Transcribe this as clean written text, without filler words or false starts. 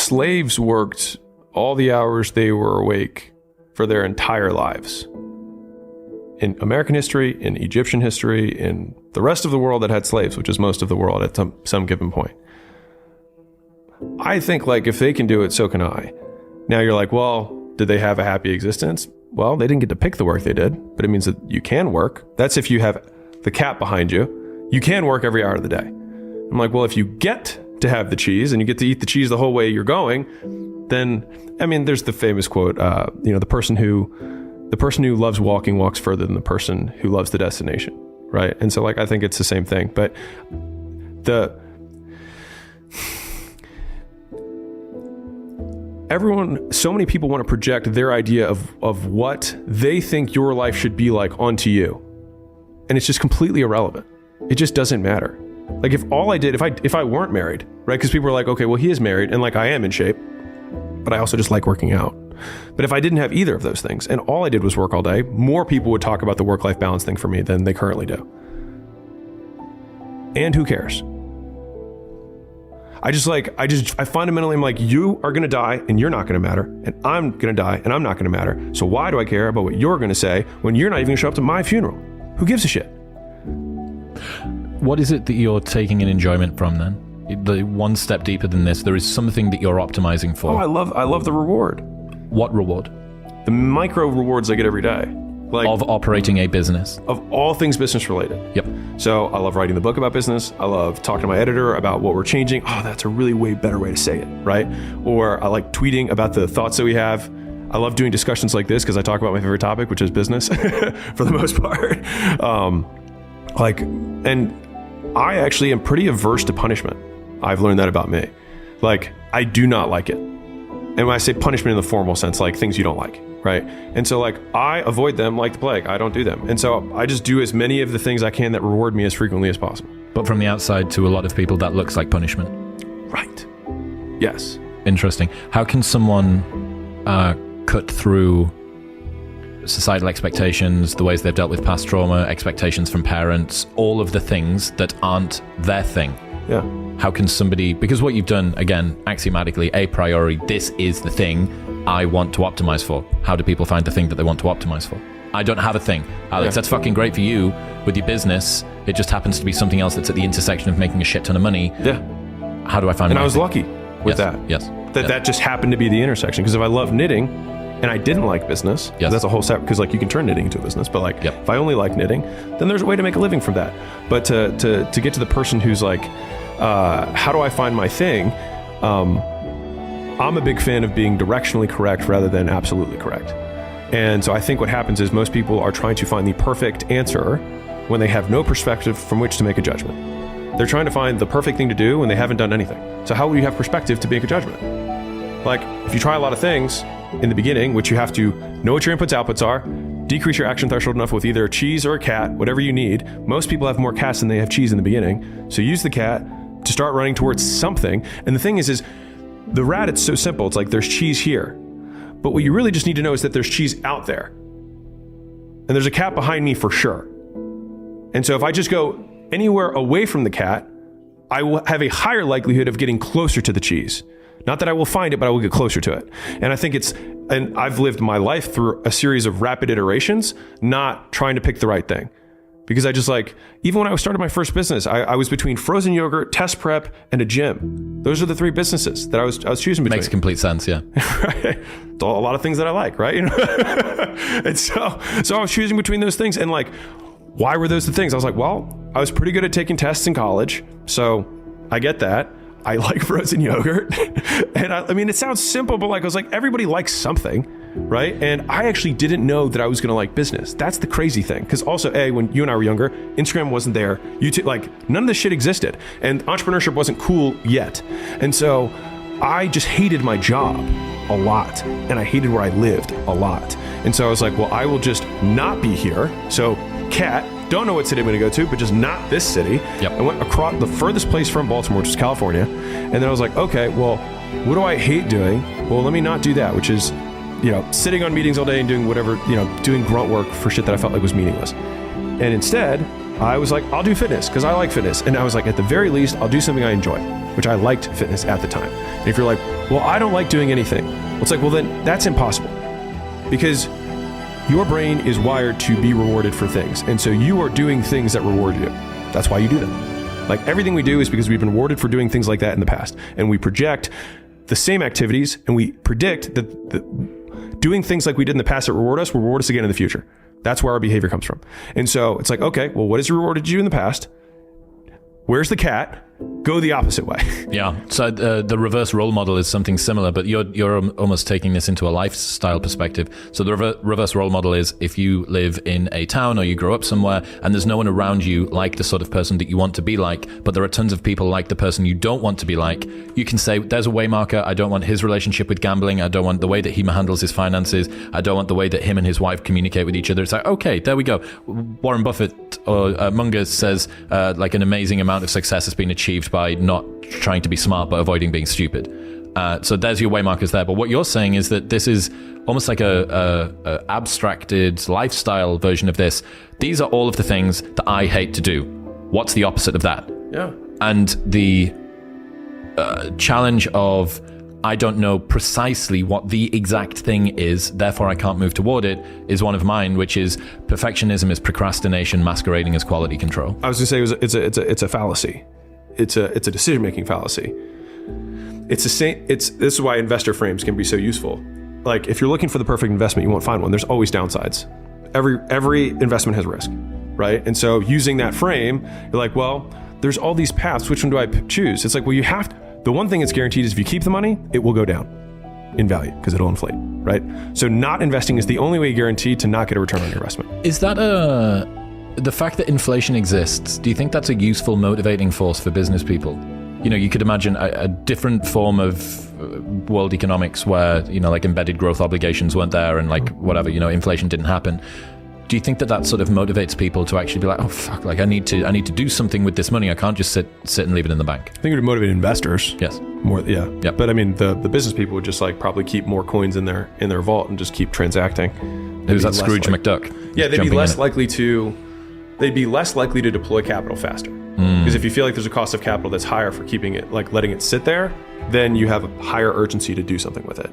slaves worked all the hours they were awake for their entire lives. In American history, in Egyptian history, in the rest of the world that had slaves, which is most of the world at some given point. I think like if they can do it, so can I. Now you're like, well, did they have a happy existence? Well, they didn't get to pick the work they did, but it means that you can work. That's if you have the cat behind you. You can work every hour of the day. I'm like, well, if you get to have the cheese and you get to eat the cheese the whole way you're going, then, I mean, there's the famous quote, the person who loves walking walks further than the person who loves the destination, right? And so like, I think it's the same thing, but so many people want to project their idea of what they think your life should be like onto you. And it's just completely irrelevant. It just doesn't matter. Like if all I did, if I weren't married, right? Because people are like, okay, well, he is married and like I am in shape, but I also just like working out. But if I didn't have either of those things and all I did was work all day, more people would talk about the work-life balance thing for me than they currently do. And who cares? I fundamentally am like, you are going to die and you're not going to matter. And I'm going to die and I'm not going to matter. So why do I care about what you're going to say when you're not even going to show up to my funeral? Who gives a shit? What is it that you're taking an enjoyment from then? The one step deeper than this, there is something that you're optimizing for. Oh, I love the reward. What reward? The micro rewards I get every day. Like of operating a business. Of all things business related. Yep. So I love writing the book about business. I love talking to my editor about what we're changing. Oh, that's a really way better way to say it, right? Or I like tweeting about the thoughts that we have. I love doing discussions like this because I talk about my favorite topic, which is business for the most part. And I actually am pretty averse to punishment. I've learned that about me. Like, I do not like it. And when I say punishment in the formal sense, like things you don't like, right? And so like, I avoid them like the plague. I don't do them. And so I just do as many of the things I can that reward me as frequently as possible. But from the outside, to a lot of people, that looks like punishment. Right. Yes. Interesting. How can someone cut through societal expectations, the ways they've dealt with past trauma, expectations from parents, all of the things that aren't their thing? Yeah. How can somebody, because what you've done, again, axiomatically, a priori, this is the thing I want to optimize for. How do people find the thing that they want to optimize for? I don't have a thing. Alex, that's fucking great for you with your business. It just happens to be something else that's at the intersection of making a shit ton of money. Yeah. How do I find And I was lucky with that. Yes. That just happened to be the intersection. Because if I love knitting and I didn't like business, that's a whole separate, because like you can turn knitting into a business, but like if I only like knitting, then there's a way to make a living from that. But to get to the person who's like, how do I find my thing? I'm a big fan of being directionally correct rather than absolutely correct. And so I think what happens is most people are trying to find the perfect answer when they have no perspective from which to make a judgment. They're trying to find the perfect thing to do when they haven't done anything. So how will you have perspective to make a judgment? Like if you try a lot of things in the beginning, which you have to know what your inputs outputs are, decrease your action threshold enough with either a cheese or a cat, whatever you need. Most people have more cats than they have cheese in the beginning. So use the cat to start running towards something. And the thing is the rat, it's so simple. It's like there's cheese here. But what you really just need to know is that there's cheese out there. And there's a cat behind me for sure. And so if I just go anywhere away from the cat, I will have a higher likelihood of getting closer to the cheese. Not that I will find it, but I will get closer to it. And I think and I've lived my life through a series of rapid iterations, not trying to pick the right thing. Because I just even when I started my first business, I was between frozen yogurt, test prep, and a gym. Those are the three businesses that I was choosing between. Makes complete sense, yeah. Right? It's a lot of things that I like, right? And so I was choosing between those things. And why were those the things? I was like, well, I was pretty good at taking tests in college. So I get that. I like frozen yogurt. And I mean, it sounds simple, but I was like, everybody likes something, right? And I actually didn't know that I was going to like business. That's the crazy thing. Because also, when you and I were younger, Instagram wasn't there. YouTube, none of this shit existed. And entrepreneurship wasn't cool yet. And so I just hated my job a lot. And I hated where I lived a lot. And so I was like, well, I will just not be here. So Cat, don't know what city I'm going to go to, but just not this city. Yep. I went across the furthest place from Baltimore, which is California. And then I was like, okay, well, what do I hate doing? Well, let me not do that, which is, sitting on meetings all day and doing whatever, doing grunt work for shit that I felt like was meaningless. And instead, I was like, I'll do fitness because I like fitness. And I was like, at the very least, I'll do something I enjoy, which I liked fitness at the time. And if you're like, well, I don't like doing anything. Well, it's like, well, then that's impossible, because your brain is wired to be rewarded for things. And so you are doing things that reward you. That's why you do them. Like everything we do is because we've been rewarded for doing things like that in the past. And we project the same activities, and we predict that doing things like we did in the past that reward us will reward us again in the future. That's where our behavior comes from. And so it's like, okay, well, what has rewarded you in the past? Where's the cat? Go the opposite way. Yeah. So the reverse role model is something similar, but you're almost taking this into a lifestyle perspective. So the reverse role model is if you live in a town or you grow up somewhere and there's no one around you like the sort of person that you want to be like, but there are tons of people like the person you don't want to be like, you can say, there's a way marker. I don't want his relationship with gambling. I don't want the way that he handles his finances. I don't want the way that him and his wife communicate with each other. It's like, okay, there we go. Warren Buffett or Munger says like an amazing amount of success has been achieved by not trying to be smart but avoiding being stupid. So there's your way markers there. But what you're saying is that this is almost like a abstracted lifestyle version of this. These are all of the things that I hate to do. What's the opposite of that? Yeah. And the challenge of I don't know precisely what the exact thing is, therefore I can't move toward it, is one of mine, which is perfectionism is procrastination masquerading as quality control. I was going to say it's a fallacy. It's a decision-making fallacy. It's the same. This is why investor frames can be so useful. Like if you're looking for the perfect investment, you won't find one. There's always downsides. Every investment has risk, right? And so using that frame, you're like, well, there's all these paths. Which one do I choose? It's like, well, you have to. The one thing that's guaranteed is if you keep the money, it will go down in value because it'll inflate, right? So not investing is the only way guaranteed to not get a return on your investment. Is that the fact that inflation exists, do you think that's a useful motivating force for business people? You know, you could imagine a different form of world economics where, you know, like embedded growth obligations weren't there and like whatever, you know, inflation didn't happen. Do you think that sort of motivates people to actually be like, oh fuck, like I need to do something with this money. I can't just sit and leave it in the bank. I think it would motivate investors. Yes. More, yeah. Yep. But I mean, the business people would just like probably keep more coins in their vault and just keep transacting. Who's that Scrooge McDuck? Yeah, they'd be less likely to deploy capital faster. Because if you feel like there's a cost of capital that's higher for keeping it, like letting it sit there, then you have a higher urgency to do something with it.